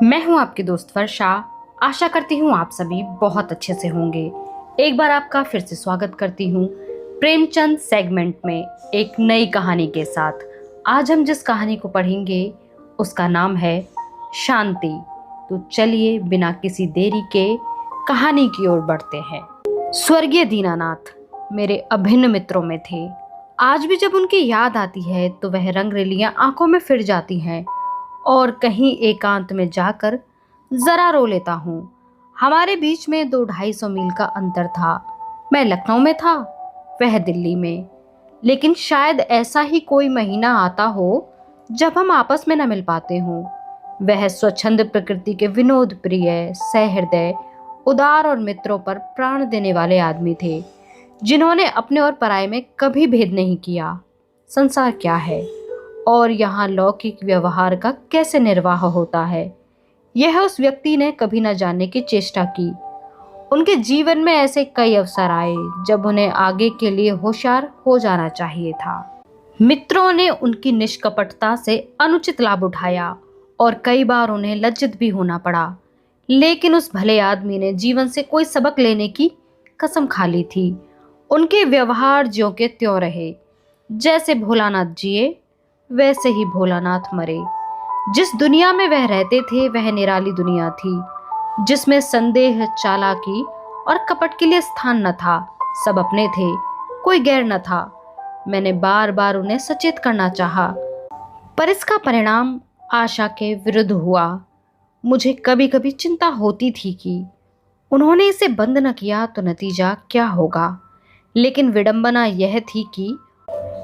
मैं हूं आपकी दोस्त वर्षा। आशा करती हूं आप सभी बहुत अच्छे से होंगे। एक बार आपका फिर से स्वागत करती हूं प्रेमचंद सेगमेंट में एक नई कहानी के साथ। आज हम जिस कहानी को पढ़ेंगे उसका नाम है शांति। तो चलिए बिना किसी देरी के कहानी की ओर बढ़ते हैं। स्वर्गीय दीनानाथ मेरे अभिन्न मित्रों में थे। आज भी जब उनकी याद आती है तो वह रंगरेलियां आंखों में फिर जाती हैं और कहीं एकांत में जाकर जरा रो लेता हूँ। हमारे बीच में 200-250 मील का अंतर था। मैं लखनऊ में था, वह दिल्ली में। लेकिन शायद ऐसा ही कोई महीना आता हो जब हम आपस में न मिल पाते हों। वह स्वच्छंद प्रकृति के विनोद प्रिय, सहृदय, उदार और मित्रों पर प्राण देने वाले आदमी थे, जिन्होंने अपने और पराये में कभी भेद नहीं किया। संसार क्या है और यहाँ लौकिक व्यवहार का कैसे निर्वाह होता है, यह उस व्यक्ति ने कभी न जानने की चेष्टा की। उनके जीवन में ऐसे कई अवसर आए जब उन्हें आगे के लिए होशियार हो जाना चाहिए था। मित्रों ने उनकी निष्कपटता से अनुचित लाभ उठाया और कई बार उन्हें लज्जित भी होना पड़ा। लेकिन उस भले आदमी ने जीवन से कोई सबक लेने की कसम खा ली थी। उनके व्यवहार ज्यों के त्यों रहे। जैसे भोलानाथ जिए वैसे ही भोलानाथ मरे। जिस दुनिया में वह रहते थे वह निराली दुनिया थी, जिसमें संदेह, चालाकी और कपट के लिए स्थान न था। सब अपने थे, कोई गैर न था। मैंने बार बार उन्हें सचेत करना चाहा, पर इसका परिणाम आशा के विरुद्ध हुआ। मुझे कभी कभी चिंता होती थी कि उन्होंने इसे बंद न किया तो नतीजा क्या होगा। लेकिन विडंबना यह थी कि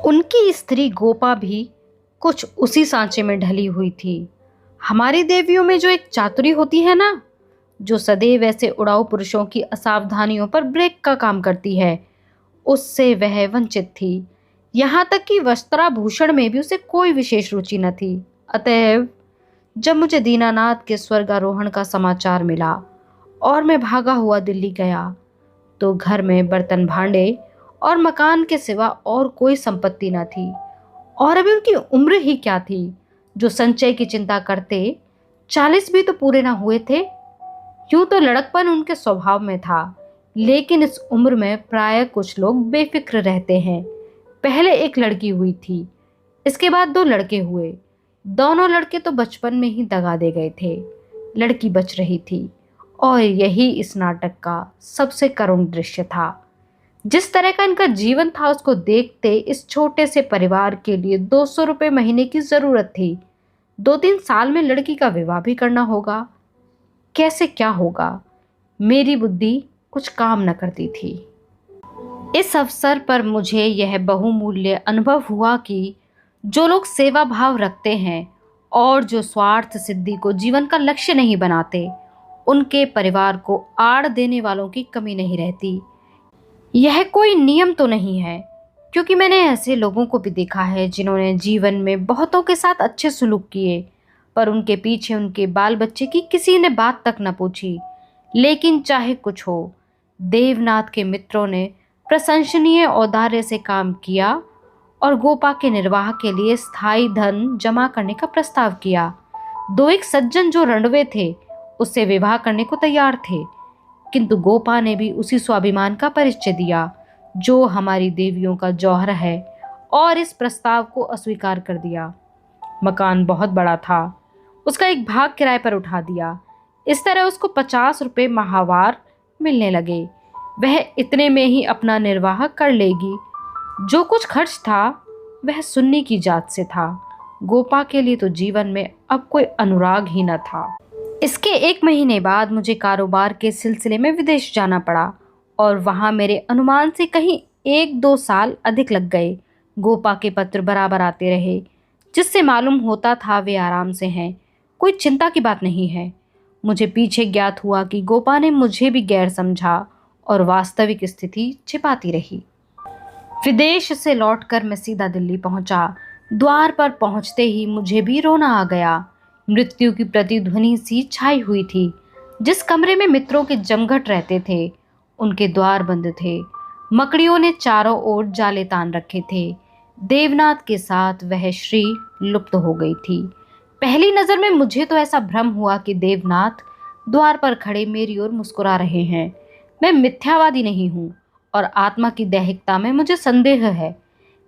उनकी स्त्री गोपा भी कुछ उसी सांचे में ढली हुई थी। हमारी देवियों में जो एक चातुरी होती है ना, जो सदैव ऐसे उड़ाऊ पुरुषों की असावधानियों पर ब्रेक का काम करती है, उससे वह वंचित थी। यहाँ तक कि वस्त्राभूषण में भी उसे कोई विशेष रुचि न थी। अतएव जब मुझे दीनानाथ के स्वर्गारोहण का समाचार मिला और मैं भागा हुआ दिल्ली गया, तो घर में बर्तन भांडे और मकान के सिवा और कोई संपत्ति न थी। और अभी उनकी उम्र ही क्या थी जो संचय की चिंता करते। 40 भी तो पूरे ना हुए थे। यूं तो लड़कपन उनके स्वभाव में था, लेकिन इस उम्र में प्राय कुछ लोग बेफिक्र रहते हैं। पहले एक लड़की हुई थी, इसके बाद 2 लड़के हुए। दोनों लड़के तो बचपन में ही दगा दे गए थे। लड़की बच रही थी और यही इस नाटक का सबसे करुण दृश्य था। जिस तरह का इनका जीवन था उसको देखते इस छोटे से परिवार के लिए 200 रुपये महीने की जरूरत थी। 2-3 साल में लड़की का विवाह भी करना होगा। कैसे क्या होगा, मेरी बुद्धि कुछ काम न करती थी। इस अवसर पर मुझे यह बहुमूल्य अनुभव हुआ कि जो लोग सेवा भाव रखते हैं और जो स्वार्थ सिद्धि को जीवन का लक्ष्य नहीं बनाते, उनके परिवार को आड़ देने वालों की कमी नहीं रहती। यह कोई नियम तो नहीं है, क्योंकि मैंने ऐसे लोगों को भी देखा है जिन्होंने जीवन में बहुतों के साथ अच्छे सुलूक किए, पर उनके पीछे उनके बाल बच्चे की किसी ने बात तक न पूछी। लेकिन चाहे कुछ हो, देवनाथ के मित्रों ने प्रशंसनीय औदार्य से काम किया और गोपा के निर्वाह के लिए स्थायी धन जमा करने का प्रस्ताव किया। 2 एक सज्जन जो रणवे थे उससे विवाह करने को तैयार थे, किंतु गोपा ने भी उसी स्वाभिमान का परिचय दिया जो हमारी देवियों का जौहर है और इस प्रस्ताव को अस्वीकार कर दिया। मकान बहुत बड़ा था, उसका एक भाग किराए पर उठा दिया। इस तरह उसको 50 रुपये माहवार मिलने लगे। वह इतने में ही अपना निर्वाह कर लेगी। जो कुछ खर्च था वह सुन्नी की जात से था। गोपा के लिए तो जीवन में अब कोई अनुराग ही न था। इसके 1 महीने बाद मुझे कारोबार के सिलसिले में विदेश जाना पड़ा और वहाँ मेरे अनुमान से कहीं 1-2 साल अधिक लग गए। गोपा के पत्र बराबर आते रहे, जिससे मालूम होता था वे आराम से हैं, कोई चिंता की बात नहीं है। मुझे पीछे ज्ञात हुआ कि गोपा ने मुझे भी गैर समझा और वास्तविक स्थिति छिपाती रही। विदेश से लौटकर मैं सीधा दिल्ली पहुंचा। द्वार पर पहुंचते ही मुझे भी रोना आ गया। मृत्यु की प्रतिध्वनि सी छाई हुई थी। जिस कमरे में मित्रों के जमघट रहते थे उनके द्वार बंद थे। मकड़ियों ने चारों ओर जाले तान रखे थे। देवनाथ के साथ वह श्री लुप्त हो गई थी। पहली नज़र में मुझे तो ऐसा भ्रम हुआ कि देवनाथ द्वार पर खड़े मेरी ओर मुस्कुरा रहे हैं। मैं मिथ्यावादी नहीं हूँ और आत्मा की दैहिकता में मुझे संदेह है,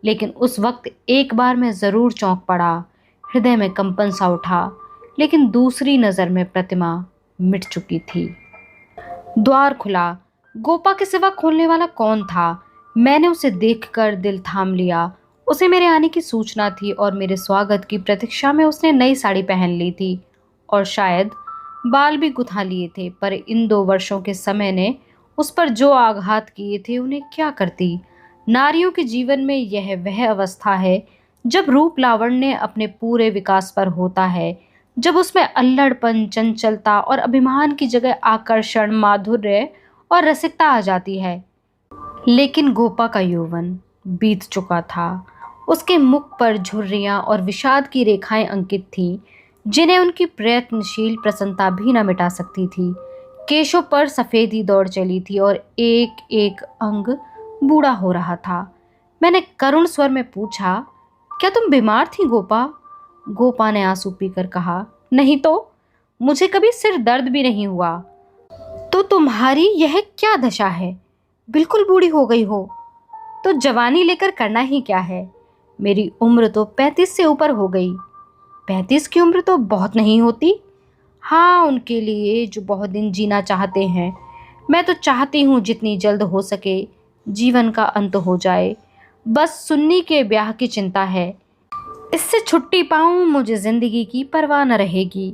लेकिन उस वक्त एक बार मैं ज़रूर चौंक पड़ा। हृदय में कंपन सा उठा, लेकिन दूसरी नज़र में प्रतिमा मिट चुकी थी। द्वार खुला। गोपा के सिवा खोलने वाला कौन था? मैंने उसे देखकर दिल थाम लिया। उसे मेरे आने की सूचना थी और मेरे स्वागत की प्रतीक्षा में उसने नई साड़ी पहन ली थी और शायद बाल भी गुथा लिए थे। पर इन 2 वर्षों के समय ने उस पर जो आघात किए थे उन्हें क्या करती। नारियों के जीवन में यह वह अवस्था है जब रूप लावण्य अपने पूरे विकास पर होता है, जब उसमें अल्लड़पन, चंचलता और अभिमान की जगह आकर्षण, माधुर्य और रसिकता आ जाती है। लेकिन गोपा का यौवन बीत चुका था। उसके मुख पर झुर्रियां और विषाद की रेखाएं अंकित थीं, जिन्हें उनकी प्रयत्नशील प्रसन्नता भी न मिटा सकती थी। केशों पर सफेदी दौड़ चली थी और एक एक अंग बूढ़ा हो रहा था। मैंने करुण स्वर में पूछा, क्या तुम बीमार थी गोपा? गोपा ने आंसू पीकर कहा, नहीं तो, मुझे कभी सिर दर्द भी नहीं हुआ। तो तुम्हारी यह क्या दशा है? बिल्कुल बूढ़ी हो गई हो। तो जवानी लेकर करना ही क्या है? मेरी उम्र तो 35 से ऊपर हो गई। 35 की उम्र तो बहुत नहीं होती। हाँ, उनके लिए जो बहुत दिन जीना चाहते हैं। मैं तो चाहती हूँ जितनी जल्द हो सके जीवन का अंत हो जाए। बस सुन्नी के ब्याह की चिंता है। इससे छुट्टी पाऊँ, मुझे जिंदगी की परवाह न रहेगी।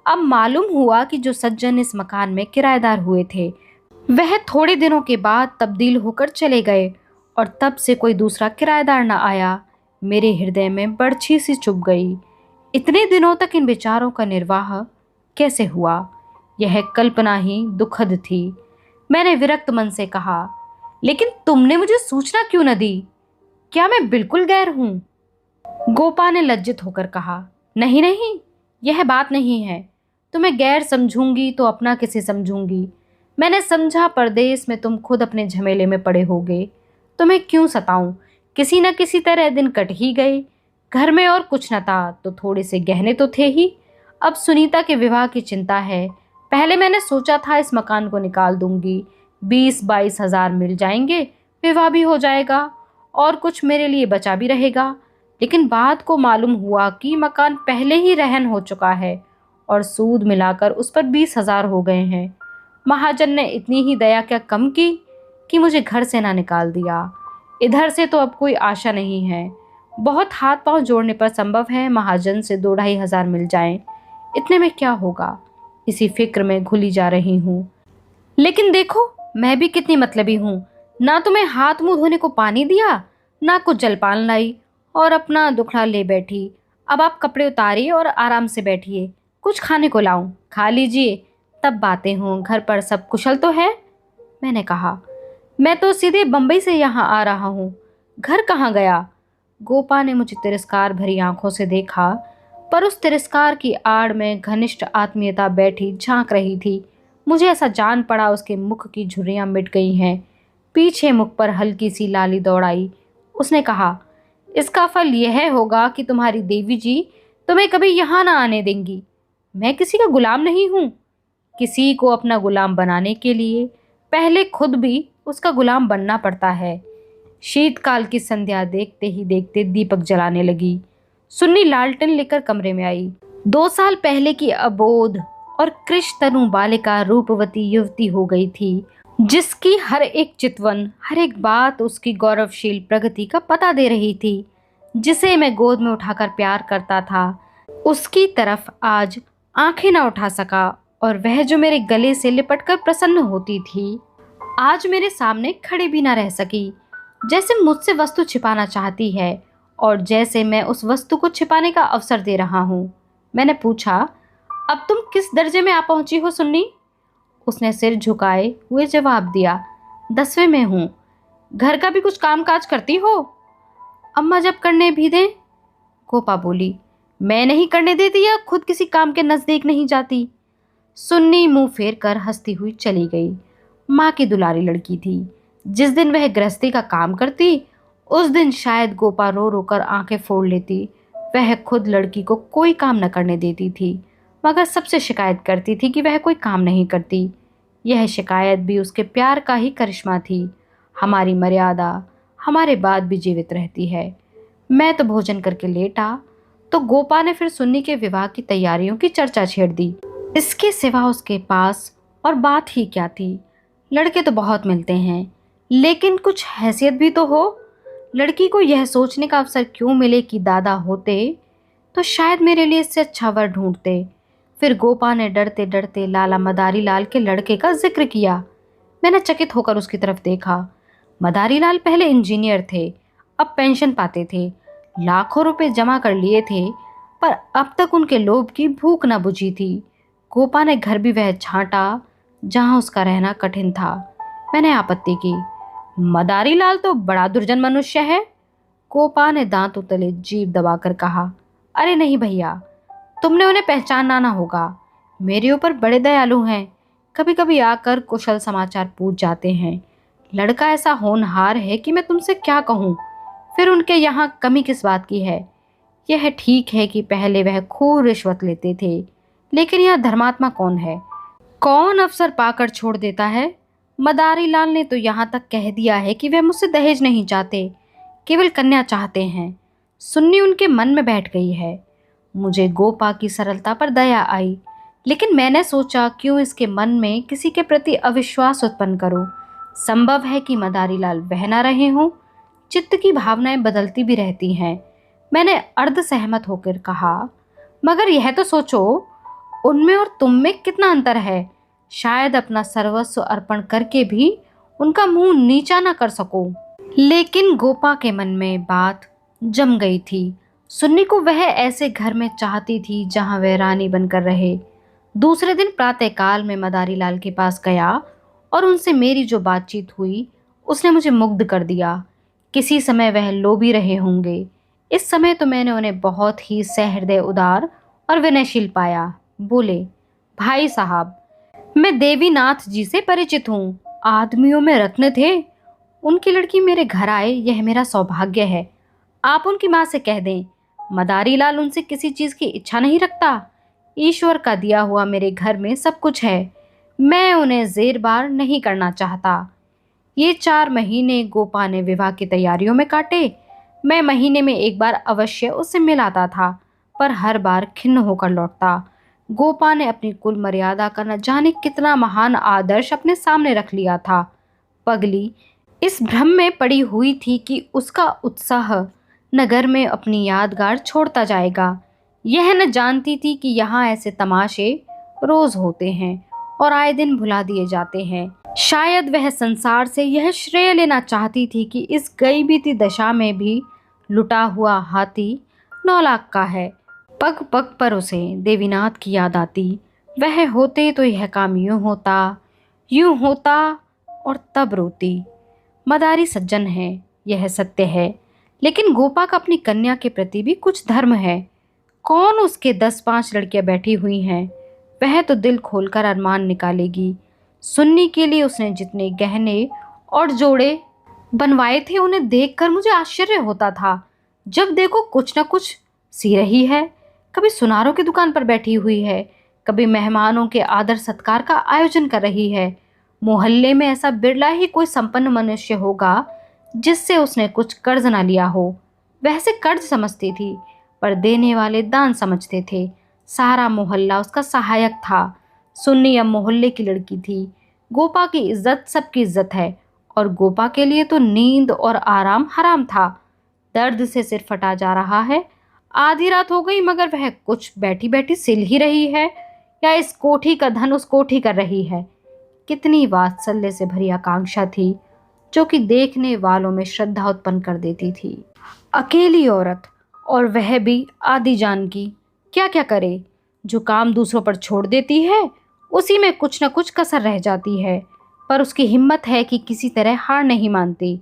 अब मालूम हुआ कि जो सज्जन इस मकान में किराएदार हुए थे वह थोड़े दिनों के बाद तब्दील होकर चले गए और तब से कोई दूसरा किराएदार न आया। मेरे हृदय में बरछी सी चुभ गई। इतने दिनों तक इन बेचारों का निर्वाह कैसे हुआ? यह कल्पना ही दुखद थी। मैंने विरक्त मन से कहा, लेकिन तुमने मुझे सूचना क्यों न दी? क्या मैं बिल्कुल गैर हूँ? गोपा ने लज्जित होकर कहा, नहीं नहीं, यह बात नहीं है। तुम्हें गैर समझूंगी तो अपना किसे समझूंगी? मैंने समझा परदेश में तुम खुद अपने झमेले में पड़े होगे। तुम्हें क्यों सताऊं? किसी न किसी तरह दिन कट ही गए। घर में और कुछ न था तो थोड़े से गहने तो थे ही। अब सुनीता के विवाह की चिंता है। पहले मैंने सोचा था इस मकान को निकाल दूंगी, 20-22 हजार मिल जाएंगे, विवाह भी हो जाएगा और कुछ मेरे लिए बचा भी रहेगा। लेकिन बाद को मालूम हुआ कि मकान पहले ही रहन हो चुका है और सूद मिलाकर उस पर 20 हजार हो गए हैं। महाजन ने इतनी ही दया क्या कम की कि मुझे घर से ना निकाल दिया। इधर से तो अब कोई आशा नहीं है। बहुत हाथ पांव जोड़ने पर संभव है महाजन से 2-2.5 हजार मिल जाएं। इतने में क्या होगा? इसी फिक्र में घुली जा रही हूँ। लेकिन देखो, मैं भी कितनी मतलबी हूँ। ना तुम्हें हाथ मुंह धोने को पानी दिया, ना कुछ जलपान लाई और अपना दुखड़ा ले बैठी। अब आप कपड़े उतारिए और आराम से बैठिए। कुछ खाने को लाऊं, खा लीजिए, तब बातें हों। घर पर सब कुशल तो है? मैंने कहा, मैं तो सीधे बंबई से यहाँ आ रहा हूँ। घर कहाँ गया? गोपा ने मुझे तिरस्कार भरी आंखों से देखा, पर उस तिरस्कार की आड़ में घनिष्ठ आत्मीयता बैठी झांक रही थी। मुझे ऐसा जान पड़ा उसके मुख की झुर्रियां मिट गई हैं। पीछे मुख पर हल्की सी लाली दौड़ आई। उसने कहा, इसका फल यह होगा कि तुम्हारी देवी जी तुम्हें कभी यहाँ ना आने देंगी। मैं किसी का गुलाम नहीं हूँ। किसी को अपना गुलाम बनाने के लिए पहले खुद भी उसका गुलाम बनना पड़ता है। शीतकाल की संध्या देखते ही देखते दीपक जलाने लगी। सुन्नी लालटेन लेकर कमरे में आई। 2 साल पहले की अबोध और कृश तनु बालिका रूपवती युवती हो गई थी, जिसकी हर एक चितवन, हर एक बात उसकी गौरवशील प्रगति का पता दे रही थी। जिसे मैं गोद में उठाकर प्यार करता था, उसकी तरफ आज आंखें न उठा सका, और वह जो मेरे गले से लिपटकर प्रसन्न होती थी, आज मेरे सामने खड़े भी न रह सकी। जैसे मुझसे वस्तु छिपाना चाहती है और जैसे मैं उस वस्तु को छिपाने का अवसर दे रहा हूँ। मैंने पूछा, अब तुम किस दर्जे में आ पहुंची हो सुन्नी? उसने सिर झुकाए हुए जवाब दिया, 10वें में हूँ। घर का भी कुछ काम काज करती हो? अम्मा जब करने भी दें। गोपा बोली, मैं नहीं करने देती या खुद किसी काम के नजदीक नहीं जाती? सुन्नी मुंह फेर कर हंसती हुई चली गई। माँ की दुलारी लड़की थी। जिस दिन वह गृहस्थी का काम करती, उस दिन शायद गोपा रो रो कर आंखें फोड़ लेती। वह खुद लड़की को कोई काम न करने देती थी, मगर सबसे शिकायत करती थी कि वह कोई काम नहीं करती। यह शिकायत भी उसके प्यार का ही करिश्मा थी। हमारी मर्यादा हमारे बाद भी जीवित रहती है। मैं तो भोजन करके लेटा तो गोपा ने फिर सुन्नी के विवाह की तैयारियों की चर्चा छेड़ दी। इसके सिवा उसके पास और बात ही क्या थी। लड़के तो बहुत मिलते हैं, लेकिन कुछ हैसियत भी तो हो। लड़की को यह सोचने का अवसर क्यों मिले कि दादा होते तो शायद मेरे लिए इससे अच्छा वर ढूंढते। फिर गोपा ने डरते डरते लाला मदारी लाल के लड़के का जिक्र किया। मैंने चकित होकर उसकी तरफ देखा। मदारी लाल पहले इंजीनियर थे, अब पेंशन पाते थे, लाखों रुपए जमा कर लिए थे, पर अब तक उनके लोभ की भूख न बुझी थी। गोपा ने घर भी वह छांटा जहां उसका रहना कठिन था। मैंने आपत्ति की, मदारी लाल तो बड़ा दुर्जन मनुष्य है। गोपा ने दांतों तले जीभ दबाकर कहा, अरे नहीं भैया, तुमने उन्हें पहचानना ना होगा। मेरे ऊपर बड़े दयालु हैं, कभी कभी आकर कुशल समाचार पूछ जाते हैं। लड़का ऐसा होनहार है कि मैं तुमसे क्या कहूँ। फिर उनके यहाँ कमी किस बात की है। यह ठीक है कि पहले वह खूब रिश्वत लेते थे, लेकिन यह धर्मात्मा कौन है, कौन अवसर पाकर छोड़ देता है। मदारी लाल ने तो यहाँ तक कह दिया है कि वह मुझसे दहेज नहीं चाहते, केवल कन्या चाहते हैं। सुन्नी उनके मन में बैठ गई है। मुझे गोपा की सरलता पर दया आई, लेकिन मैंने सोचा क्यों इसके मन में किसी के प्रति अविश्वास उत्पन्न करूं। संभव है कि मदारी लाल बह ना रहे हों। चित्त की भावनाएं बदलती भी रहती हैं। मैंने अर्ध सहमत होकर कहा, मगर यह तो सोचो, उनमें और तुम में कितना अंतर है। शायद अपना सर्वस्व अर्पण करके भी उनका मुंह नीचा ना कर सको। लेकिन गोपा के मन में बात जम गई थी। सुन्नी को वह ऐसे घर में चाहती थी जहां वह रानी बनकर रहे। दूसरे दिन प्रातःकाल में मदारी लाल के पास गया और उनसे मेरी जो बातचीत हुई उसने मुझे मुग्ध कर दिया। किसी समय वह लोभी रहे होंगे। इस समय तो मैंने उन्हें बहुत ही सहृदय, उदार और विनयशील पाया। बोले, भाई साहब, मैं देवीनाथ जी से परिचित हूँ। आदमियों में रत्न थे। उनकी लड़की मेरे घर आए, यह मेरा सौभाग्य है। आप उनकी माँ से कह दें, मदारी लाल उनसे किसी चीज़ की इच्छा नहीं रखता। ईश्वर का दिया हुआ मेरे घर में सब कुछ है। मैं उन्हें जेर बार नहीं करना चाहता। ये 4 महीने गोपा ने विवाह की तैयारियों में काटे। मैं महीने में एक बार अवश्य उससे मिल आता था, पर हर बार खिन्न होकर लौटता। गोपा ने अपनी कुल मर्यादा का न जाने कितना महान आदर्श अपने सामने रख लिया था। पगली इस भ्रम में पड़ी हुई थी कि उसका उत्साह नगर में अपनी यादगार छोड़ता जाएगा। यह न जानती थी कि यहाँ ऐसे तमाशे रोज होते हैं और आए दिन भुला दिए जाते हैं। शायद वह संसार से यह श्रेय लेना चाहती थी कि इस गई बीती दशा में भी लुटा हुआ हाथी 9 लाख का है। पग पग पर उसे देवीनाथ की याद आती। वह होते तो यह काम यूं होता और तब रोती। मदारी सज्जन है, यह सत्य है, लेकिन गोपा का अपनी कन्या के प्रति भी कुछ धर्म है। कौन उसके 10-5 लड़कियां बैठी हुई हैं, वह तो दिल खोलकर अरमान निकालेगी। सुन्नी के लिए उसने जितने गहने और जोड़े बनवाए थे, उन्हें देखकर मुझे आश्चर्य होता था। जब देखो कुछ न कुछ सी रही है। कभी सुनारों की दुकान पर बैठी हुई है, कभी मेहमानों के आदर सत्कार का आयोजन कर रही है। मोहल्ले में ऐसा बिरला ही कोई संपन्न मनुष्य होगा जिससे उसने कुछ कर्ज ना लिया हो। वैसे कर्ज समझती थी, पर देने वाले दान समझते थे। सारा मोहल्ला उसका सहायक था। सुन्नी अब मोहल्ले की लड़की थी। गोपा की इज्जत सबकी इज्जत है, और गोपा के लिए तो नींद और आराम हराम था। दर्द से सिर फटा जा रहा है। आधी रात हो गई, मगर वह कुछ बैठी बैठी सिल ही रही है, या इस कोठी का धन उस कोठी कर रही है। कितनी वात्सल्य से भरी आकांक्षा थी, जो कि देखने वालों में श्रद्धा उत्पन्न कर देती थी। अकेली औरत, और वह भी आधी जान की, क्या क्या करे। जो काम दूसरों पर छोड़ देती है, उसी में कुछ न कुछ कसर रह जाती है, पर उसकी हिम्मत है कि किसी तरह हार नहीं मानती।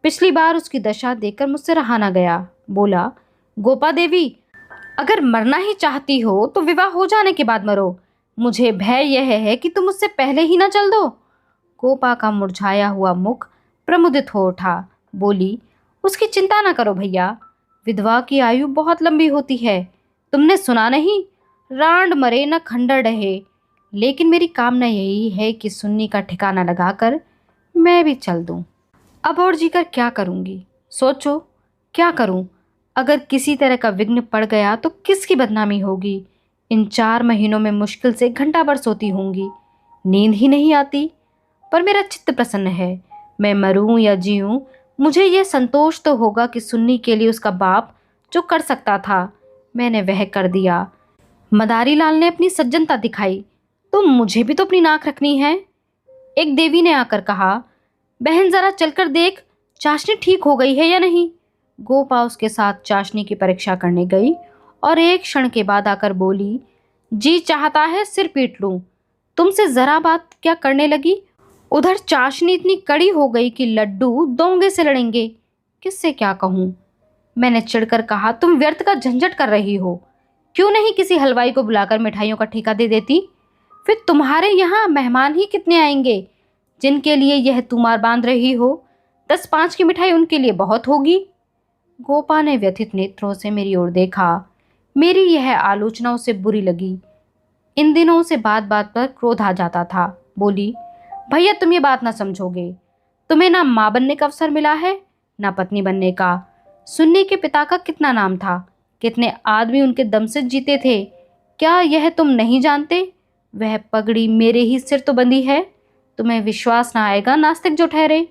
पिछली बार उसकी दशा देखकर मुझसे रहा न गया। बोला, गोपा देवी, अगर मरना ही चाहती हो तो विवाह हो जाने के बाद मरो। मुझे भय यह है कि तुम उससे पहले ही ना चल दो। गोपा का मुरझाया हुआ मुख प्रमुदित हो उठा। बोली, उसकी चिंता ना करो भैया, विधवा की आयु बहुत लंबी होती है। तुमने सुना नहीं, रांड मरे न खंडर ढहे। लेकिन मेरी कामना यही है कि सुन्नी का ठिकाना लगाकर मैं भी चल दूं। अब और जीकर क्या करूंगी? सोचो, क्या करूं? अगर किसी तरह का विघ्न पड़ गया तो किसकी बदनामी होगी? इन 4 महीनों में मुश्किल से घंटा भर सोती होंगी, नींद ही नहीं आती। पर मेरा चित्त प्रसन्न है। मैं मरूं या जीऊं, मुझे यह संतोष तो होगा कि सुन्नी के लिए उसका बाप जो कर सकता था मैंने वह कर दिया। मदारी लाल ने अपनी सज्जनता दिखाई, तो मुझे भी तो अपनी नाक रखनी है। एक देवी ने आकर कहा, बहन जरा चलकर देख, चाशनी ठीक हो गई है या नहीं। गोपा उसके साथ चाशनी की परीक्षा करने गई और एक क्षण के बाद आकर बोली, जी चाहता है सिर पीट लूं। तुमसे जरा बात क्या करने लगी, उधर चाशनी इतनी कड़ी हो गई कि लड्डू दोंगे से लड़ेंगे। किससे क्या कहूँ? मैंने चिढ़कर कहा, तुम व्यर्थ का झंझट कर रही हो। क्यों नहीं किसी हलवाई को बुलाकर मिठाइयों का ठेका दे देती? फिर तुम्हारे यहाँ मेहमान ही कितने आएंगे जिनके लिए यह तुमार बांध रही हो? 10-5 की मिठाई उनके लिए बहुत होगी। गोपा ने व्यथित नेत्रों से मेरी ओर देखा। मेरी यह आलोचना उसे बुरी लगी। इन दिनों उसे बात बात पर क्रोध आ जाता था। बोली, भैया तुम ये बात ना समझोगे। तुम्हें ना माँ बनने का अवसर मिला है, ना पत्नी बनने का। सुन्नी के पिता का कितना नाम था, कितने आदमी उनके दम से जीते थे, क्या यह तुम नहीं जानते? वह पगड़ी मेरे ही सिर तो बंधी है। तुम्हें विश्वास ना आएगा, नास्तिक जो ठहरे,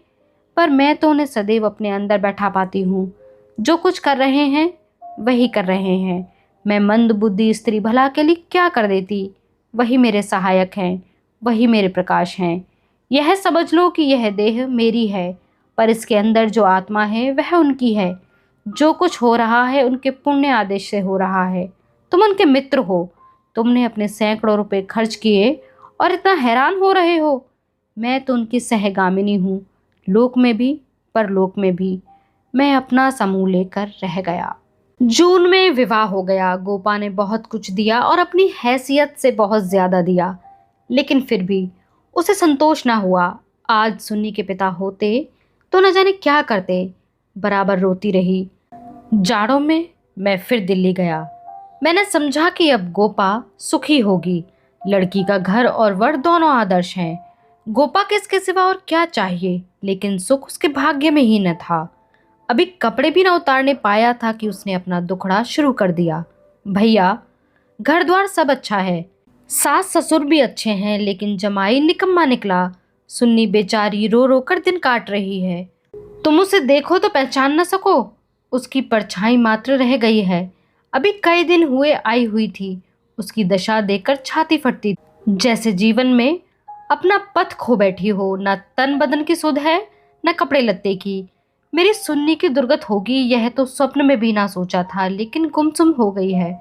पर मैं तो उन्हें सदैव अपने अंदर बैठा पाती हूँ। जो कुछ कर रहे हैं वही कर रहे हैं। मैं मंद बुद्धि स्त्री भला के लिए क्या कर देती? वही मेरे सहायक हैं, वही मेरे प्रकाश हैं। यह समझ लो कि यह देह मेरी है, पर इसके अंदर जो आत्मा है वह उनकी है। जो कुछ हो रहा है उनके पुण्य आदेश से हो रहा है। तुम उनके मित्र हो, तुमने अपने सैकड़ों रुपए खर्च किए और इतना हैरान हो रहे हो। मैं तो उनकी सहगामिनी हूँ, लोक में भी परलोक में भी। मैं अपना समूह लेकर रह गया। जून में विवाह हो गया। गोपा ने बहुत कुछ दिया और अपनी हैसियत से बहुत ज्यादा दिया, लेकिन फिर भी उसे संतोष ना हुआ। आज सुन्नी के पिता होते तो न जाने क्या करते। बराबर रोती रही। जाड़ों में मैं फिर दिल्ली गया। मैंने समझा कि अब गोपा सुखी होगी। लड़की का घर और वर दोनों आदर्श हैं। गोपा के इसके सिवा और क्या चाहिए? लेकिन सुख उसके भाग्य में ही न था। अभी कपड़े भी न उतारने पाया था कि उसने अपना दुखड़ा शुरू कर दिया। भैया, घर द्वार सब अच्छा है, सास ससुर भी अच्छे हैं, लेकिन जमाई निकम्मा निकला। सुन्नी बेचारी रो रो कर दिन काट रही है। तुम उसे देखो तो पहचान न सको, उसकी परछाई मात्र रह गई है। अभी कई दिन हुए आई हुई थी। उसकी दशा देखकर छाती फटती, जैसे जीवन में अपना पथ खो बैठी हो। न तन बदन की सुध है, न कपड़े लत्ते की। मेरी सुन्नी की दुर्गत होगी यह तो स्वप्न में भी ना सोचा था, लेकिन गुमसुम हो गई है।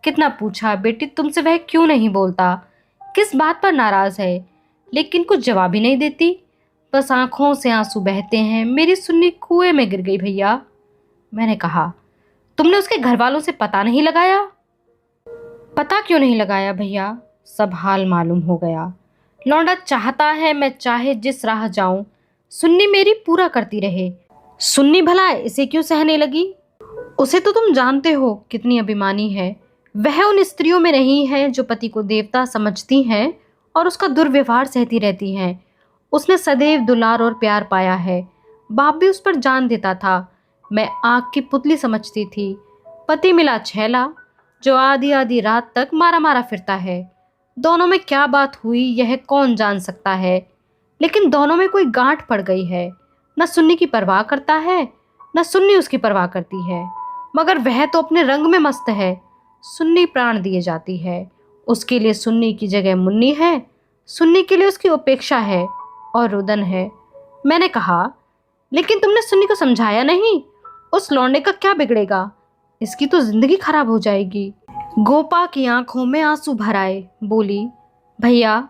कितना पूछा, बेटी तुमसे वह क्यों नहीं बोलता, किस बात पर नाराज है, लेकिन कुछ जवाब ही नहीं देती। बस आंखों से आंसू बहते हैं। मेरी सुन्नी कुएं में गिर गई भैया। मैंने कहा, तुमने उसके घर वालों से पता नहीं लगाया? पता क्यों नहीं लगाया भैया, सब हाल मालूम हो गया। लौंडा चाहता है मैं चाहे जिस राह जाऊं, सुन्नी मेरी पूरा करती रहे। सुन्नी भला इसे क्यों सहने लगी? उसे तो तुम जानते हो कितनी अभिमानी है। वह उन स्त्रियों में नहीं है जो पति को देवता समझती हैं और उसका दुर्व्यवहार सहती रहती हैं। उसने सदैव दुलार और प्यार पाया है। बाप भी उस पर जान देता था। मैं आँख की पुतली समझती थी। पति मिला छैला, जो आधी आधी रात तक मारा मारा फिरता है। दोनों में क्या बात हुई यह कौन जान सकता है, लेकिन दोनों में कोई गांठ पड़ गई है। न सुन्नी की परवाह करता है, न सुन्नी उसकी परवाह करती है। मगर वह तो अपने रंग में मस्त है। सुन्नी प्राण दिए जाती है। उसके लिए सुन्नी की जगह मुन्नी है, सुन्नी के लिए उसकी उपेक्षा है और रुदन है। मैंने कहा, लेकिन तुमने सुन्नी को समझाया नहीं। उस लौंडे का क्या बिगड़ेगा, इसकी तो जिंदगी खराब हो जाएगी। गोपा की आंखों में आंसू भर आए। बोली, भैया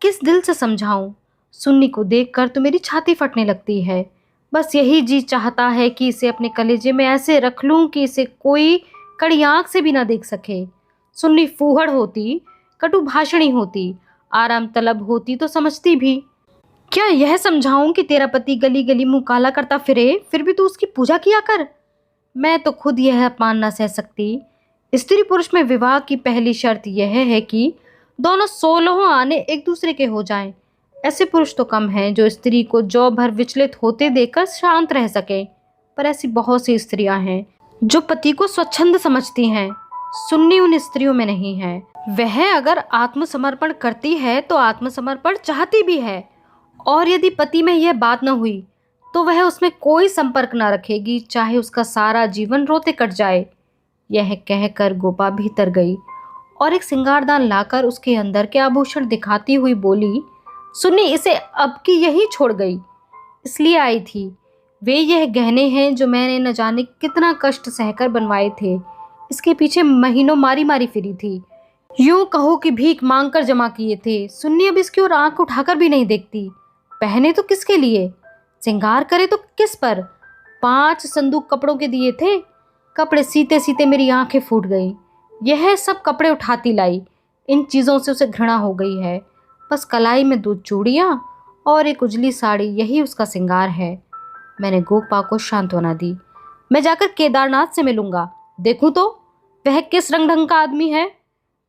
किस दिल से समझाऊं? सुन्नी को देखकर तो मेरी छाती फटने लगती है। बस यही जी चाहता है कि इसे अपने कलेजे में ऐसे रख लूं कि इसे कोई कड़ी आंख से भी ना देख सके। सुन्नी फूहड़ होती, कटु भाषणी होती, आराम तलब होती तो समझती भी। क्या यह समझाऊं कि तेरा पति गली गली मुंह काला करता फिरे, फिर भी तू उसकी पूजा किया कर? मैं तो खुद यह अपमान न सह सकती। स्त्री पुरुष में विवाह की पहली शर्त यह है कि दोनों 16 आने एक दूसरे के हो जाएं। ऐसे पुरुष तो कम हैं जो स्त्री को जौ भर विचलित होते देखकर शांत रह सके, पर ऐसी बहुत सी स्त्रियां हैं जो पति को स्वच्छंद समझती हैं। सुन्नी उन स्त्रियों में नहीं है। वह अगर आत्मसमर्पण करती है तो आत्मसमर्पण चाहती भी है, और यदि पति में यह बात न हुई तो वह उसमें कोई संपर्क न रखेगी, चाहे उसका सारा जीवन रोते कट जाए। यह कहकर गोपा भीतर गई और एक सिंगारदान लाकर उसके अंदर के आभूषण दिखाती हुई बोली, सुन्नी इसे अब की यही छोड़ गई, इसलिए आई थी। वे यह गहने हैं जो मैंने न जाने कितना कष्ट सहकर बनवाए थे। इसके पीछे महीनों मारी मारी फिरी थी, यूं कहो कि भीख मांग कर जमा किए थे। सुन्नी अब इसकी ओर आंख उठाकर भी नहीं देखती। पहने तो किसके लिए, श्रृंगार करे तो किस पर। 5 संदूक कपड़ों के दिए थे। कपड़े सीते सीते मेरी आंखें फूट गई। यह सब कपड़े उठाती लाई। इन चीज़ों से उसे घृणा हो गई है। बस कलाई में 2 चूड़ियाँ और एक उजली साड़ी, यही उसका श्रृंगार है। मैंने गोपा को सांत्वना दी। मैं जाकर केदारनाथ से मिलूंगा, देखूं तो वह किस रंग ढंग का आदमी है।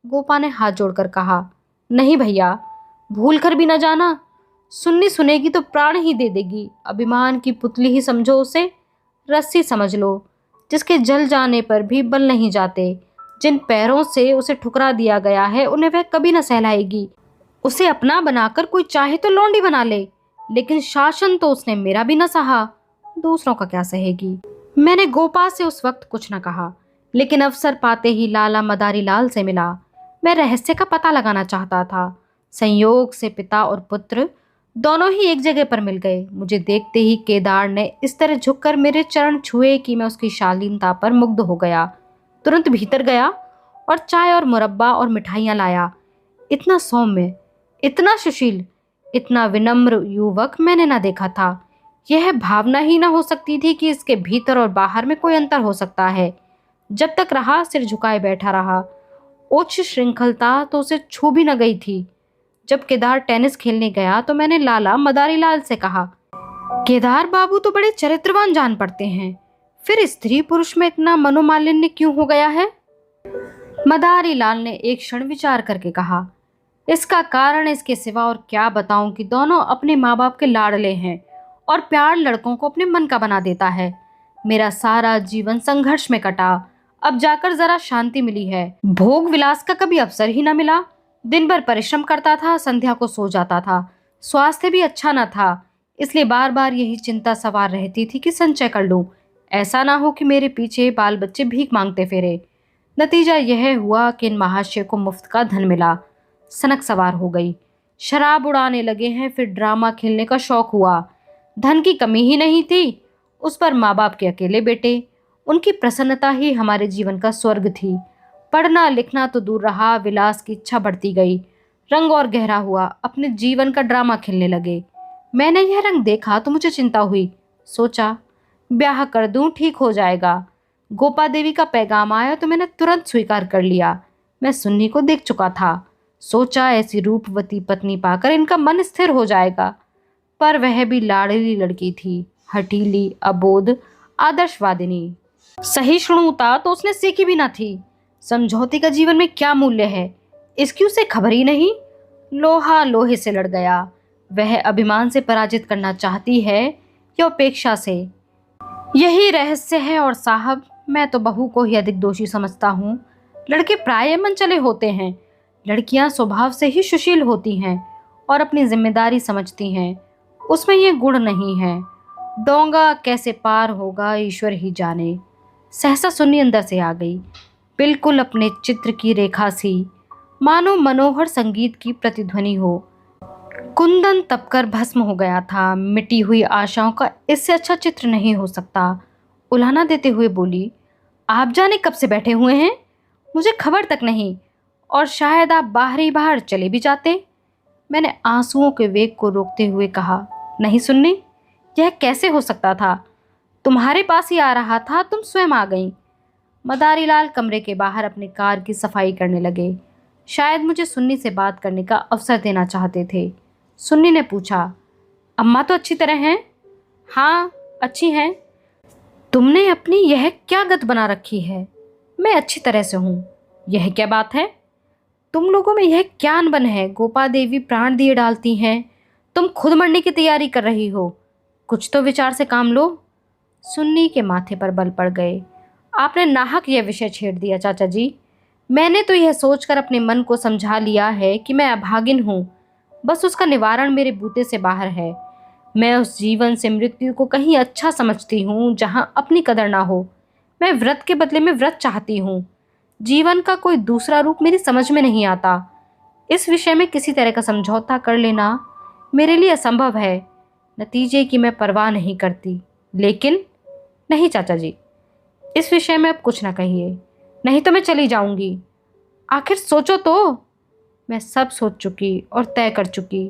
गोपा ने हाथ जोड़कर कहा, नहीं भैया, भूल कर भी न जाना। सुन्नी सुनेगी तो प्राण ही दे देगी। अभिमान की पुतली ही समझो उसे, रस्सी समझ लो जिसके जल जाने पर भी बल नहीं जाते। जिन पैरों से उसे ठुकरा दिया गया है उन्हें वह कभी न सहलाएगी। उसे अपना बनाकर कोई चाहे तो लौंडी बना ले, लेकिन शासन तो उसने मेरा भी न सहा, दूसरों का क्या सहेगी। मैंने गोपा से उस वक्त कुछ न कहा, लेकिन अवसर पाते ही लाला मदारी लाल से मिला। मैं रहस्य का पता लगाना चाहता था। संयोग से पिता और पुत्र दोनों ही एक जगह पर मिल गए। मुझे देखते ही केदार ने इस तरह झुककर मेरे चरण छुए कि मैं उसकी शालीनता पर मुग्ध हो गया। तुरंत भीतर गया और चाय और मुरब्बा और मिठाइयाँ लाया। इतना सौम्य, इतना सुशील, इतना विनम्र युवक मैंने ना देखा था। यह भावना ही ना हो सकती थी कि इसके भीतर और बाहर में कोई अंतर हो सकता है। जब तक रहा सिर झुकाए बैठा रहा। उच्च श्रृंखलता तो उसे छू भी न गई थी। जब केदार टेनिस खेलने गया तो मैंने लाला मदारी लाल से कहा, केदार बाबू तो बड़े चरित्रवान जान पड़ते हैं, फिर स्त्री पुरुष में इतना मनोमालिन्य क्यों हो गया है। मदारी लाल ने एक क्षण विचार करके कहा, इसका कारण इसके सिवा और क्या बताऊं कि दोनों अपने माँ बाप के लाडले हैं और प्यार लड़कों को अपने मन का बना देता है। मेरा सारा जीवन संघर्ष में कटा, अब जाकर जरा शांति मिली है। भोग विलास का कभी अवसर ही न मिला। दिन भर परिश्रम करता था, संध्या को सो जाता था। स्वास्थ्य भी अच्छा न था, इसलिए बार बार यही चिंता सवार रहती थी कि संचय कर लूं, ऐसा ना हो कि मेरे पीछे बाल बच्चे भीख मांगते फिरे। नतीजा यह हुआ कि इन महाशय को मुफ्त का धन मिला। सनक सवार हो गई, शराब उड़ाने लगे हैं, फिर ड्रामा खेलने का शौक हुआ। धन की कमी ही नहीं थी, उस पर माँ बाप के अकेले बेटे, उनकी प्रसन्नता ही हमारे जीवन का स्वर्ग थी। पढ़ना लिखना तो दूर रहा, विलास की इच्छा बढ़ती गई। रंग और गहरा हुआ, अपने जीवन का ड्रामा खेलने लगे। मैंने यह रंग देखा तो मुझे चिंता हुई। सोचा ब्याह कर दूं, ठीक हो जाएगा। गोपा देवी का पैगाम आया तो मैंने तुरंत स्वीकार कर लिया। मैं सुन्नी को देख चुका था, सोचा ऐसी रूपवती पत्नी पाकर इनका मन स्थिर हो जाएगा। पर वह भी लाडली लड़की थी, हठीली, अबोध, आदर्शवादिनी। सहिष्णुता तो उसने सीखी भी ना थी। समझौते का जीवन में क्या मूल्य है, इसकी उसे खबर ही नहीं। लोहा लोहे से लड़ गया। वह अभिमान से पराजित करना चाहती है या उपेक्षा से, यही रहस्य है। और साहब, मैं तो बहू को ही अधिक दोषी समझता हूँ। लड़के प्राय मन चले होते हैं, लड़कियाँ स्वभाव से ही सुशील होती हैं और अपनी जिम्मेदारी समझती हैं। उसमें ये गुण नहीं है। डोंगा कैसे पार होगा ईश्वर ही जाने। सहसा सुन्नी अंदर से आ गई, बिल्कुल अपने चित्र की रेखा सी, मानो मनोहर संगीत की प्रतिध्वनि हो। कुंदन तपकर भस्म हो गया था। मिटी हुई आशाओं का इससे अच्छा चित्र नहीं हो सकता। उलाहना देते हुए बोली, आप जाने कब से बैठे हुए हैं, मुझे खबर तक नहीं, और शायद आप बाहर ही बाहर चले भी जाते। मैंने आंसुओं के वेग को रोकते हुए कहा, नहीं सुन्नी, यह कैसे हो सकता था। तुम्हारे पास ही आ रहा था, तुम स्वयं आ गई। मदारी लाल कमरे के बाहर अपनी कार की सफाई करने लगे। शायद मुझे सुन्नी से बात करने का अवसर देना चाहते थे। सुन्नी ने पूछा, अम्मा तो अच्छी तरह हैं। हाँ, अच्छी हैं। तुमने अपनी यह क्या गत बना रखी है? मैं अच्छी तरह से हूं। यह क्या बात है? तुम लोगों में यह क्या अनबन है? गोपा देवी प्राण दिए डालती हैं, तुम खुद मरने की तैयारी कर रही हो। कुछ तो विचार से काम लो। सुन्नी के माथे पर बल पड़ गए। आपने नाहक यह विषय छेड़ दिया चाचा जी। मैंने तो यह सोचकर अपने मन को समझा लिया है कि मैं अभागिन हूँ। बस उसका निवारण मेरे बूते से बाहर है। मैं उस जीवन से मृत्यु को कहीं अच्छा समझती हूँ जहाँ अपनी कदर ना हो। मैं व्रत के बदले में व्रत चाहती हूँ। जीवन का कोई दूसरा रूप मेरी समझ में नहीं आता। इस विषय में किसी तरह का समझौता कर लेना मेरे लिए असंभव है। नतीजे की मैं परवाह नहीं करती, लेकिन नहीं चाचा जी, इस विषय में अब कुछ ना कहिए, नहीं तो मैं चली जाऊंगी। आखिर सोचो तो। मैं सब सोच चुकी और तय कर चुकी।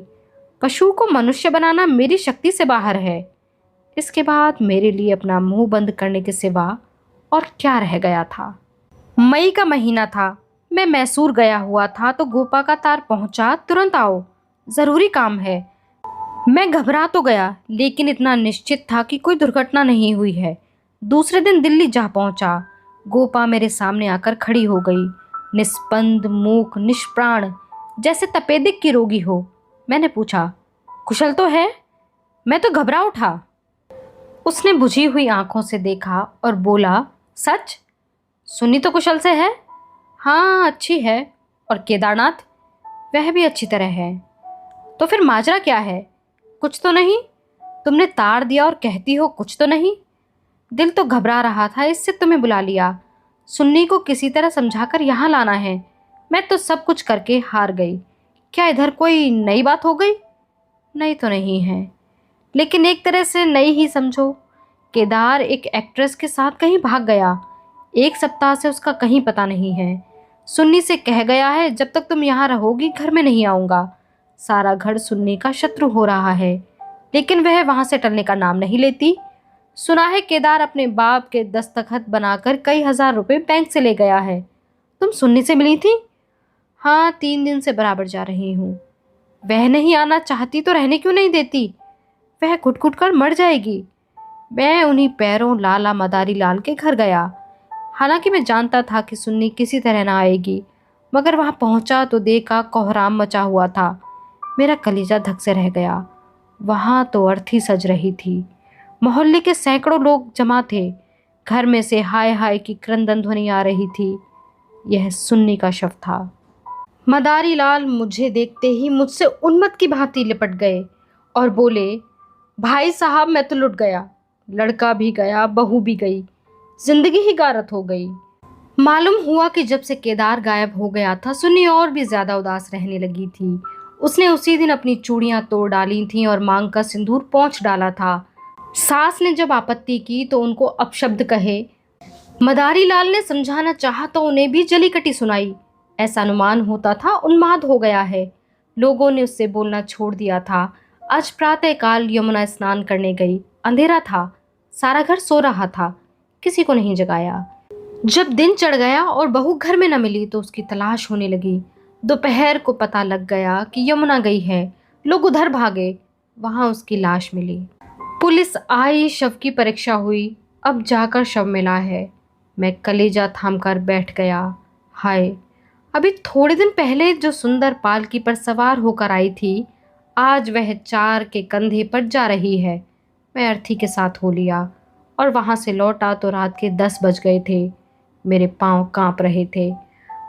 पशु को मनुष्य बनाना मेरी शक्ति से बाहर है। इसके बाद मेरे लिए अपना मुंह बंद करने के सिवा और क्या रह गया था। मई का महीना था। मैं मैसूर गया हुआ था तो गोपा का तार पहुंचा, तुरंत आओ, जरूरी काम है। मैं घबरा तो गया, लेकिन इतना निश्चित था कि कोई दुर्घटना नहीं हुई है। दूसरे दिन दिल्ली जा पहुंचा। गोपा मेरे सामने आकर खड़ी हो गई, निस्पंद, मूक, निष्प्राण, जैसे तपेदिक की रोगी हो। मैंने पूछा, कुशल तो है? मैं तो घबरा उठा। उसने बुझी हुई आंखों से देखा और बोला, सच? सुन्नी तो कुशल से है? हाँ, अच्छी है। और केदारनाथ? वह भी अच्छी तरह है। तो फिर माजरा क्या है? कुछ तो नहीं? तुमने तार दिया और कहती हो कुछ तो नहीं? दिल तो घबरा रहा था, इससे तुम्हें बुला लिया। सुन्नी को किसी तरह समझाकर यहाँ लाना है। मैं तो सब कुछ करके हार गई। क्या इधर कोई नई बात हो गई? नहीं तो नहीं है, लेकिन एक तरह से नई ही समझो। केदार एक एक्ट्रेस के साथ कहीं भाग गया। 1 सप्ताह से उसका कहीं पता नहीं है। सुन्नी से कह गया है, जब तक तुम यहाँ रहोगी घर में नहीं आऊँगा। सारा घर सुन्नी का शत्रु हो रहा है, लेकिन वह वहाँ से टलने का नाम नहीं लेती। सुना है केदार अपने बाप के दस्तखत बनाकर कई हजार रुपए बैंक से ले गया है। तुम सुन्नी से मिली थी? हाँ, 3 दिन से बराबर जा रही हूँ। वह नहीं आना चाहती तो रहने क्यों नहीं देती? वह घुट घुट कर मर जाएगी। मैं उन्हीं पैरों लाला मदारी लाल के घर गया। हालांकि मैं जानता था कि सुन्नी किसी तरह ना आएगी, मगर वहां पहुंचा तो देखा कोहराम मचा हुआ था। मेरा कलीजा धक से रह गया। वहां तो अर्थी सज रही थी। मोहल्ले के सैकड़ों लोग जमा थे। घर में से हाय हाय की क्रंदन ध्वनि आ रही थी। यह सुन्नी का शव था। मदारी लाल मुझे देखते ही मुझसे उन्मत्त की भांति लिपट गए और बोले, भाई साहब, मैं तो लुट गया। लड़का भी गया, बहू भी गई, जिंदगी ही गारत हो गई। मालूम हुआ कि जब से केदार गायब हो गया था, सुन्नी और भी ज्यादा उदास रहने लगी थी। उसने उसी दिन अपनी चूड़ियां तोड़ डाली थीं और मांग का सिंदूर पोंछ डाला था। सास ने जब आपत्ति की तो उनको अपशब्द कहे। मदारी लाल ने समझाना चाहा तो उन्हें भी जली कटी सुनाई। ऐसा अनुमान होता था उन्माद हो गया है। लोगों ने उससे बोलना छोड़ दिया था। आज प्रातःकाल यमुना स्नान करने गई। अंधेरा था, सारा घर सो रहा था, किसी को नहीं जगाया। जब दिन चढ़ गया और बहू घर में न मिली तो उसकी तलाश होने लगी। दोपहर को पता लग गया कि यमुना गई है। लोग उधर भागे, वहां उसकी लाश मिली। पुलिस आई, शव की परीक्षा हुई, अब जाकर शव मिला है। मैं कलेजा थामकर बैठ गया। हाय, अभी थोड़े दिन पहले जो सुंदर पालकी पर सवार होकर आई थी, आज वह 4 के कंधे पर जा रही है। मैं अर्थी के साथ हो लिया और वहां से लौटा तो रात के 10 बज गए थे। मेरे पांव कांप रहे थे।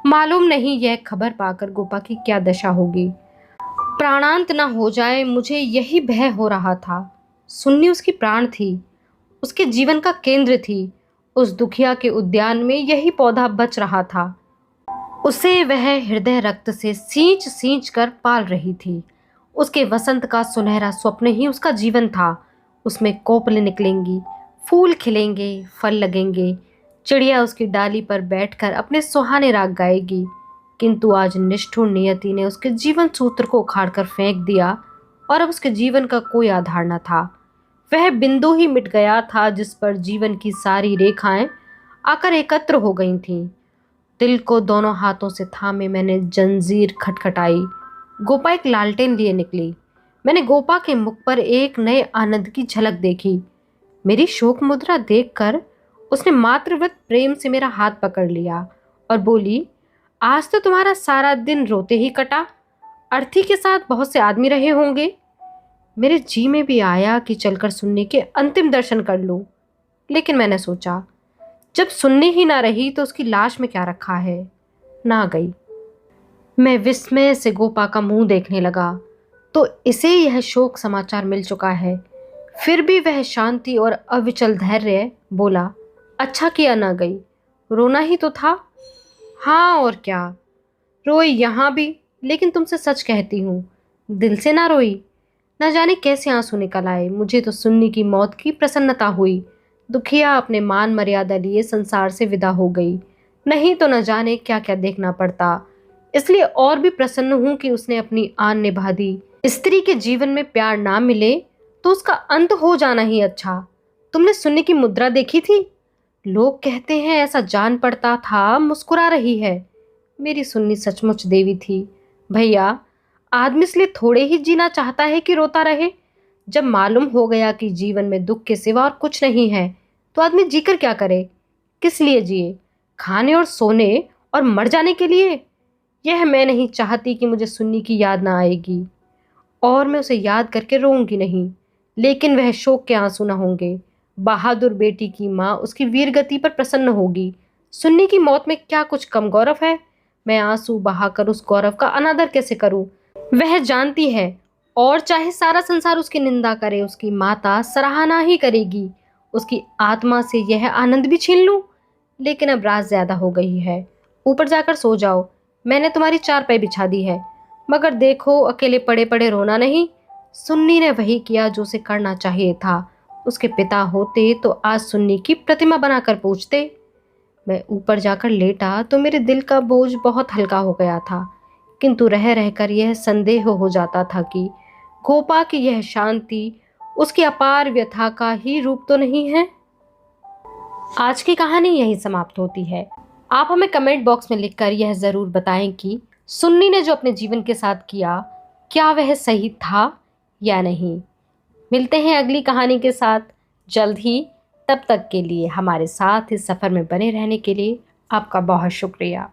मालूम नहीं यह खबर पाकर गोपा की क्या दशा होगी। प्राणांत न हो जाए, मुझे यही भय हो रहा था। सुन्नी उसकी प्राण थी, उसके जीवन का केंद्र थी। उस दुखिया के उद्यान में यही पौधा बच रहा था। उसे वह हृदय रक्त से सींच सींच कर पाल रही थी। उसके वसंत का सुनहरा स्वप्न ही उसका जीवन था। उसमें कोपलें निकलेंगी, फूल खिलेंगे, फल लगेंगे, चिड़िया उसकी डाली पर बैठकर अपने सुहाने राग गाएगी। किंतु आज निष्ठुर नियति ने उसके जीवन सूत्र को उखाड़कर फेंक दिया और अब उसके जीवन का कोई आधार न था। वह बिंदु ही मिट गया था जिस पर जीवन की सारी रेखाएं आकर एकत्र हो गई थीं। दिल को दोनों हाथों से थामे मैंने जंजीर खटखटाई। गोपा एक लालटेन लिए निकली। मैंने गोपा के मुख पर एक नए आनंद की झलक देखी। मेरी शोक मुद्रा देखकर उसने मातृवत प्रेम से मेरा हाथ पकड़ लिया और बोली, आज तो तुम्हारा सारा दिन रोते ही कटा। अर्थी के साथ बहुत से आदमी रहे होंगे। मेरे जी में भी आया कि चलकर सुन्नी के अंतिम दर्शन कर लूं, लेकिन मैंने सोचा जब सुन्नी ही ना रही तो उसकी लाश में क्या रखा है। ना गई। मैं विस्मय से गोपा का मुंह देखने लगा तो इसे यह शोक समाचार मिल चुका है। फिर भी वह शांति और अविचल धैर्य बोला, अच्छा किया ना गई, रोना ही तो था। हाँ और क्या, रोई यहाँ भी, लेकिन तुमसे सच कहती हूँ, दिल से ना रोई। न जाने कैसे आंसू निकल आए। मुझे तो सुन्नी की मौत की प्रसन्नता हुई। दुखिया अपने मान मर्यादा लिए संसार से विदा हो गई, नहीं तो न जाने क्या क्या देखना पड़ता। इसलिए और भी प्रसन्न हूं कि उसने अपनी आन निभा दी। स्त्री के जीवन में प्यार ना मिले तो उसका अंत हो जाना ही अच्छा। तुमने सुन्नी की मुद्रा देखी थी? लोग कहते हैं ऐसा जान पड़ता था मुस्कुरा रही है। मेरी सुन्नी सचमुच देवी थी। भैया, आदमी इसलिए थोड़े ही जीना चाहता है कि रोता रहे। जब मालूम हो गया कि जीवन में दुख के सिवा और कुछ नहीं है तो आदमी जीकर क्या करे? किस लिए जिए? खाने और सोने और मर जाने के लिए? यह मैं नहीं चाहती कि मुझे सुन्नी की याद ना आएगी और मैं उसे याद करके रोऊंगी नहीं, लेकिन वह शोक के आंसू न होंगे। बहादुर बेटी की माँ उसकी वीरगति पर प्रसन्न होगी। सुन्नी की मौत में क्या कुछ कम गौरव है? मैं आंसू बहाकर उस गौरव का अनादर कैसे करूं? वह जानती है, और चाहे सारा संसार उसकी निंदा करे, उसकी माता सराहना ही करेगी। उसकी आत्मा से यह आनंद भी छीन लूं? लेकिन अब रात ज्यादा हो गई है, ऊपर जाकर सो जाओ। मैंने तुम्हारी चारपाई बिछा दी है, मगर देखो अकेले पड़े पड़े रोना नहीं। सुन्नी ने वही किया जो उसे करना चाहिए था। उसके पिता होते तो आज सुन्नी की प्रतिमा बनाकर पूजते। मैं ऊपर जाकर लेटा तो मेरे दिल का बोझ बहुत हल्का हो गया था, किंतु रह रहकर यह संदेह हो जाता था कि गोपा की यह शांति उसकी अपार व्यथा का ही रूप तो नहीं है। आज की कहानी यही समाप्त होती है। आप हमें कमेंट बॉक्स में लिखकर यह ज़रूर बताएं कि सुन्नी ने जो अपने जीवन के साथ किया, क्या वह सही था या नहीं। मिलते हैं अगली कहानी के साथ जल्द ही। तब तक के लिए हमारे साथ इस सफ़र में बने रहने के लिए आपका बहुत शुक्रिया।